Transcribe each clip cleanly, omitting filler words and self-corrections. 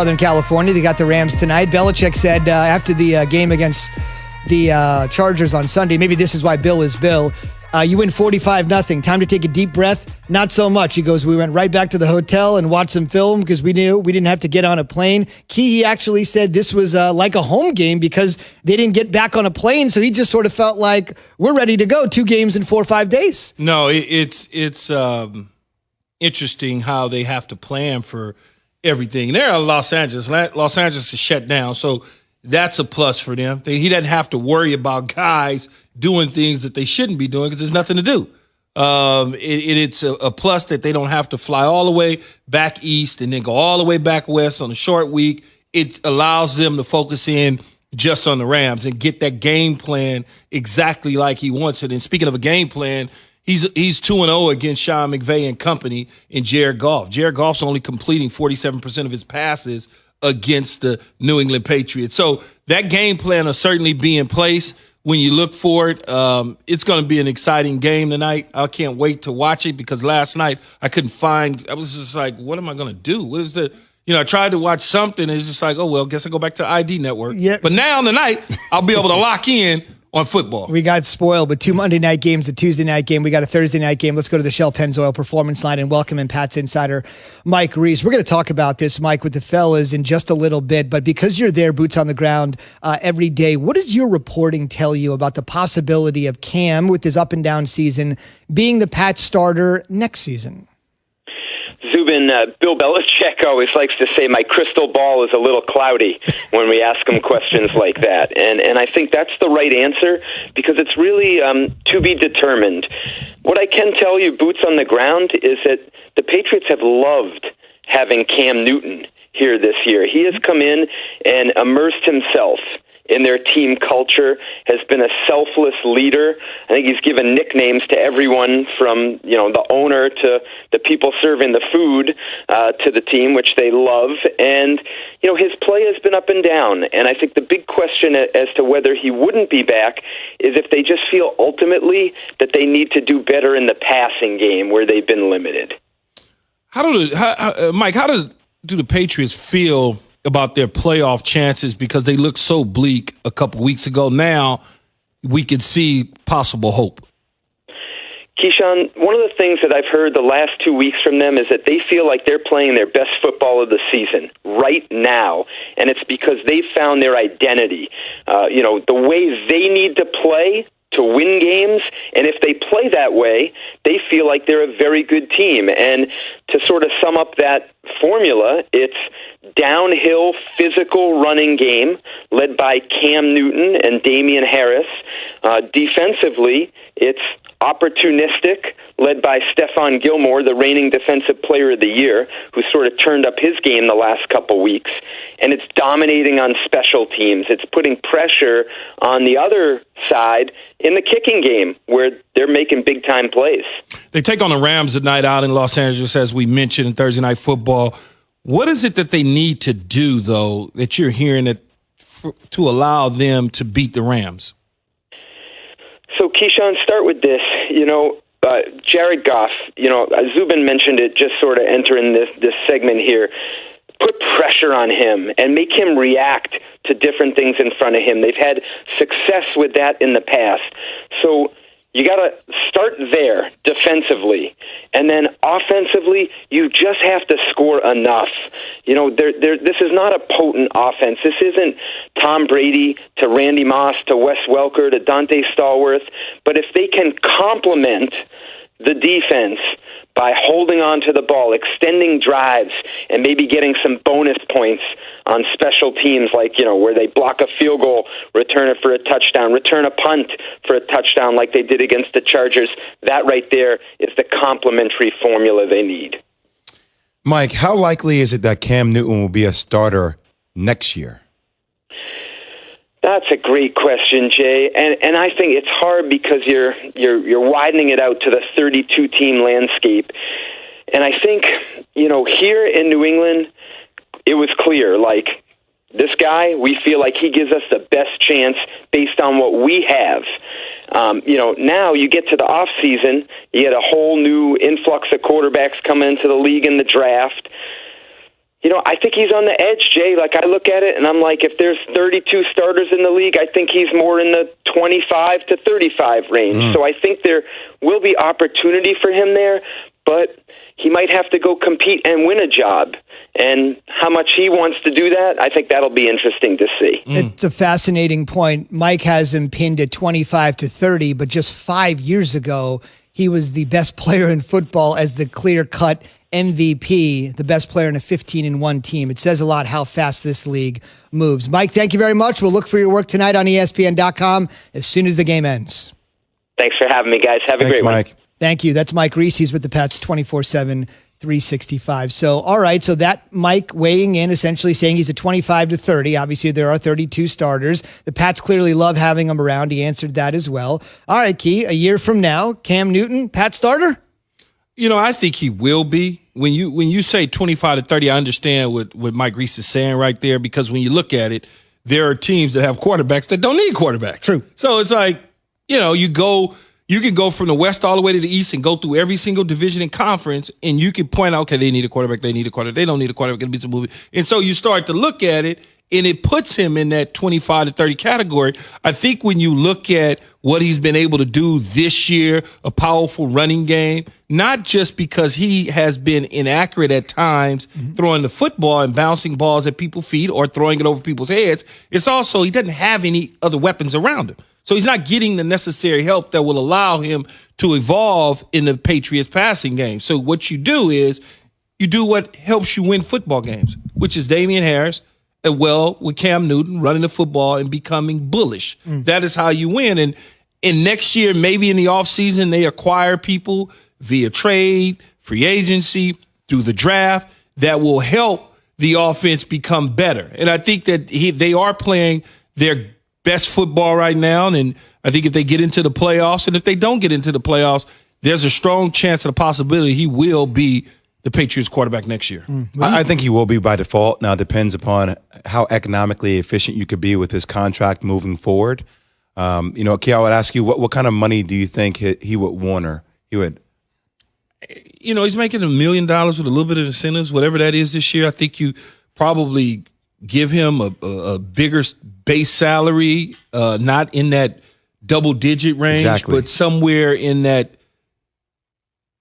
Southern California. They got the Rams tonight. Belichick said after the game against the Chargers on Sunday, maybe this is why Bill is Bill. You win 45-0. Time to take a deep breath. Not so much. He goes, we went right back to the hotel and watched some film because we knew we didn't have to get on a plane. He actually said this was like a home game because they didn't get back on a plane. So he just sort of felt like we're ready to go. 2 games in 4 or 5 days. No, it's interesting how they have to plan for everything. They're in Los Angeles. Los Angeles is shut down, so that's a plus for them. He doesn't have to worry about guys doing things that they shouldn't be doing because there's nothing to do. It's a plus that they don't have to fly all the way back east and then go all the way back west on a short week. It allows them to focus in just on the Rams and get that game plan exactly like he wants it. And speaking of a game plan, He's 2-0 against Sean McVay and company in Jared Goff. Jared Goff's only completing 47% of his passes against the New England Patriots. So that game plan will certainly be in place when you look for it. It's going to be an exciting game tonight. I can't wait to watch it because last night I was just like, what am I going to do? What is the – I tried to watch something and it's just like, oh, well, guess I go back to the ID network. Yes. But now tonight I'll be able to lock in on football. We got spoiled with 2 Monday night games, a Tuesday night game. We got a Thursday night game. Let's go to the Shell Pennzoil Performance Line and welcome in Pat's insider, Mike Reese. We're going to talk about this, Mike, with the fellas in just a little bit, but because you're there, boots on the ground every day, what does your reporting tell you about the possibility of Cam, with his up and down season, being the Pats starter next season? Zubin, Bill Belichick always likes to say my crystal ball is a little cloudy when we ask him questions like that. And I think that's the right answer because it's really to be determined. What I can tell you, boots on the ground, is that the Patriots have loved having Cam Newton here this year. He has come in and immersed himself in their team culture, has been a selfless leader. I think he's given nicknames to everyone from, the owner to the people serving the food to the team, which they love. And, his play has been up and down. And I think the big question as to whether he wouldn't be back is if they just feel ultimately that they need to do better in the passing game where they've been limited. Mike, how do the Patriots feel about their playoff chances because they looked so bleak a couple weeks ago? Now we can see possible hope. Keyshawn, one of the things that I've heard the last 2 weeks from them is that they feel like they're playing their best football of the season right now, and it's because they found their identity. The way they need to play to win games, and if they play that way, they feel like they're a very good team. And to sort of sum up that formula, it's downhill physical running game led by Cam Newton and Damian Harris. Defensively, it's opportunistic, led by Stephon Gilmore, the reigning Defensive Player of the Year, who sort of turned up his game the last couple weeks. And it's dominating on special teams. It's putting pressure on the other side in the kicking game, where they're making big-time plays. They take on the Rams tonight out in Los Angeles, as we mentioned, in Thursday Night Football. What is it that they need to do, though, that you're hearing to allow them to beat the Rams? So, Keyshawn, start with this. Jared Goff, Zubin mentioned it just sort of entering this segment here. Put pressure on him and make him react to different things in front of him. They've had success with that in the past. So you got to start there defensively. And then offensively, you just have to score enough. This is not a potent offense. This isn't Tom Brady to Randy Moss to Wes Welker to Dante Stallworth. But if they can complement the defense by holding on to the ball, extending drives, and maybe getting some bonus points on special teams, like, where they block a field goal, return it for a touchdown, return a punt for a touchdown like they did against the Chargers, that right there is the complementary formula they need. Mike, how likely is it that Cam Newton will be a starter next year? That's a great question, Jay, and I think it's hard because you're widening it out to the 32-team landscape, and I think here in New England, it was clear, like, this guy, we feel like he gives us the best chance based on what we have. Now you get to the off season, you get a whole new influx of quarterbacks coming into the league in the draft. I think he's on the edge, Jay. Like, I look at it, and I'm like, if there's 32 starters in the league, I think he's more in the 25 to 35 range. So I think there will be opportunity for him there, but he might have to go compete and win a job. And how much he wants to do that, I think that'll be interesting to see. It's a fascinating point. Mike has him pinned at 25 to 30, but just 5 years ago, he was the best player in football as the clear-cut MVP, the best player in a 15-1 team. It says a lot how fast this league moves. Mike, thank you very much. We'll look for your work tonight on ESPN.com as soon as the game ends. Thanks for having me, guys. Have a great one. Mike. Thank you. That's Mike Reese. He's with the Pats 24/7, 365. So, all right. So that Mike weighing in, essentially saying he's a 25 to 30. Obviously, there are 32 starters. The Pats clearly love having him around. He answered that as well. All right, Key, a year from now, Cam Newton, Pat starter? I think he will be. When you say 25 to 30, I understand what Mike Reese is saying right there, because when you look at it, there are teams that have quarterbacks that don't need quarterbacks. True. So it's like, you can go from the West all the way to the East and go through every single division and conference, and you can point out, okay, they need a quarterback, they don't need a quarterback, it'll be some movie. And so you start to look at it, and it puts him in that 25 to 30 category. I think when you look at what he's been able to do this year, a powerful running game, not just because he has been inaccurate at times throwing the football and bouncing balls at people's feet or throwing it over people's heads, it's also he doesn't have any other weapons around him. So he's not getting the necessary help that will allow him to evolve in the Patriots passing game. So what you do is you do what helps you win football games, which is Damian Harris, and with Cam Newton running the football and becoming bullish. That is how you win. And next year, maybe in the offseason, they acquire people via trade, free agency, through the draft that will help the offense become better. And I think that they are playing their best football right now. And I think if they get into the playoffs, and if they don't get into the playoffs, there's a strong chance of the possibility he will be the Patriots quarterback next year. I think he will be by default. Now, it depends upon how economically efficient you could be with his contract moving forward. Kay, I would ask you, what kind of money do you think he would want, or he would? He's making $1 million with a little bit of incentives, whatever that is this year. I think you probably give him a bigger base salary, not in that double-digit range, but somewhere in that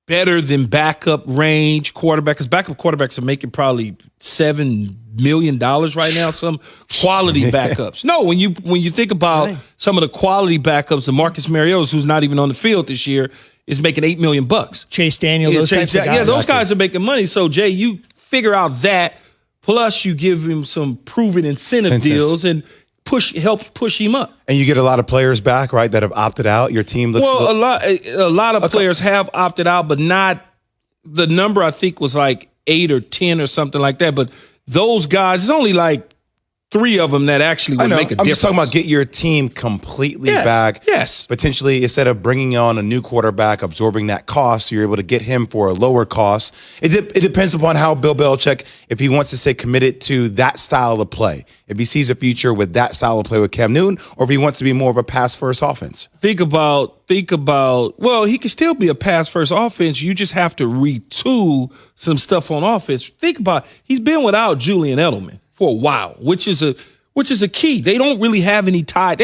better than backup range quarterback, because backup quarterbacks are making probably $7 million right now. Some quality backups. No, when you think about some of the quality backups, the Marcus Mariota, who's not even on the field this year, is making $8 million. Chase Daniel, those types of guys. Yeah, those guys are making money. So Jay, you figure out that, plus you give him some proven incentive deals and help push him up. And you get a lot of players back, right, that have opted out. Your team looks a lot of players have opted out, but not the number. I think was like 8 or 10 or something like that. But those guys, it's only like 3 of them that actually would make a difference. I'm just talking about get your team completely back. Yes. Potentially, instead of bringing on a new quarterback, absorbing that cost, you're able to get him for a lower cost. It depends upon how Bill Belichick, if he wants to stay committed to that style of play, if he sees a future with that style of play with Cam Newton, or if he wants to be more of a pass-first offense. Think about, well, he can still be a pass-first offense. You just have to retool some stuff on offense. Think about, he's been without Julian Edelman for a while, which is a key. They don't have any tight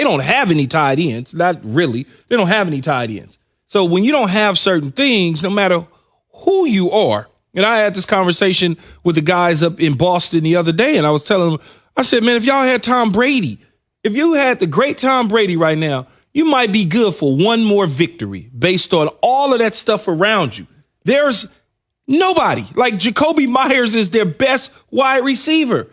ends. Not really. They don't have any tight ends. So when you don't have certain things, no matter who you are, and I had this conversation with the guys up in Boston the other day, and I was telling them, I said, man, if y'all had Tom Brady, if you had the great Tom Brady right now, you might be good for one more victory based on all of that stuff around you. There's nobody. Like Jacoby Myers is their best wide receiver.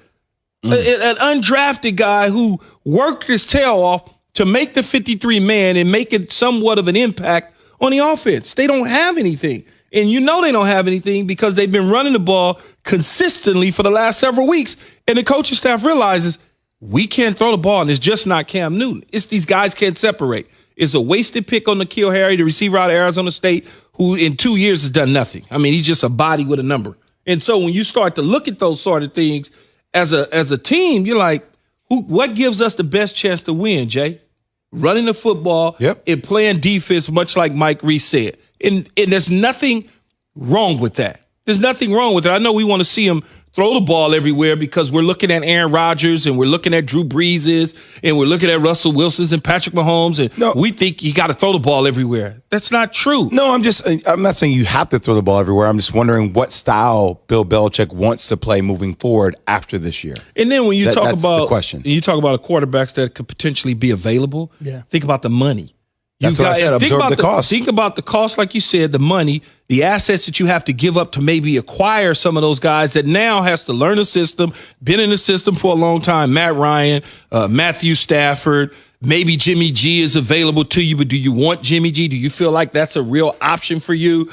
An undrafted guy who worked his tail off to make the 53-man and make it somewhat of an impact on the offense. They don't have anything. And they don't have anything because they've been running the ball consistently for the last several weeks. And the coaching staff realizes we can't throw the ball, and it's just not Cam Newton. It's these guys can't separate. It's a wasted pick on N'Keal Harry, the receiver out of Arizona State, who in 2 years has done nothing. I mean, he's just a body with a number. And so when you start to look at those sort of things, as a team, you're like, what gives us the best chance to win, Jay? Running the football and playing defense, much like Mike Reese said. And there's nothing wrong with that. There's nothing wrong with it. I know we want to see him throw the ball everywhere because we're looking at Aaron Rodgers and we're looking at Drew Breeses and we're looking at Russell Wilson's and Patrick Mahomes and we think you got to throw the ball everywhere. That's not true. No, I'm not saying you have to throw the ball everywhere. I'm just wondering what style Bill Belichick wants to play moving forward after this year. And then when you that's about the question. You talk about quarterbacks that could potentially be available, think about the money. That's what I said, absorb the cost. Think about the cost, like you said, the money, the assets that you have to give up to maybe acquire some of those guys that now has to learn the system, been in the system for a long time. Matt Ryan, Matthew Stafford, maybe Jimmy G is available to you, but do you want Jimmy G? Do you feel like that's a real option for you?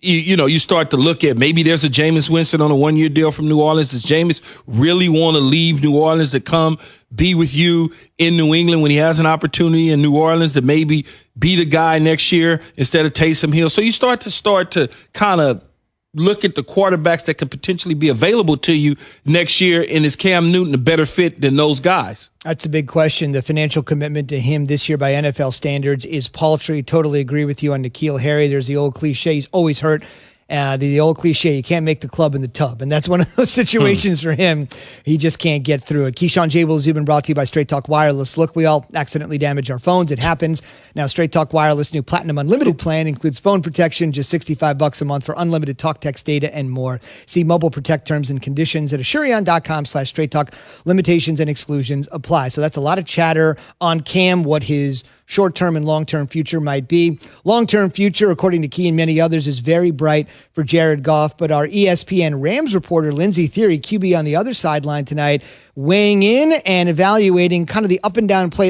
You start to look at maybe there's a Jameis Winston on a 1-year deal from New Orleans. Does Jameis really want to leave New Orleans to come be with you in New England when he has an opportunity in New Orleans to maybe be the guy next year instead of Taysom Hill? So you start to kind of look at the quarterbacks that could potentially be available to you next year, and is Cam Newton a better fit than those guys? That's a big question. The financial commitment to him this year by NFL standards is paltry. Totally agree with you on N'Keal Harry. There's the old cliche, he's always hurt. The old cliche, you can't make the club in the tub. And that's one of those situations for him. He just can't get through it. Keyshawn J. Will Zubin brought to you by Straight Talk Wireless. Look, we all accidentally damage our phones. It happens. Now, Straight Talk Wireless new Platinum Unlimited plan includes phone protection, just $65 a month for unlimited talk, text, data, and more. See Mobile Protect terms and conditions at Asurion.com/Straight Talk. Limitations and exclusions apply. So that's a lot of chatter on Cam, what his short-term and long-term future might be. Long-term future, according to Key and many others, is very bright for Jared Goff. But our ESPN Rams reporter, Lindsey Theory, QB on the other sideline tonight, weighing in and evaluating kind of the up and down play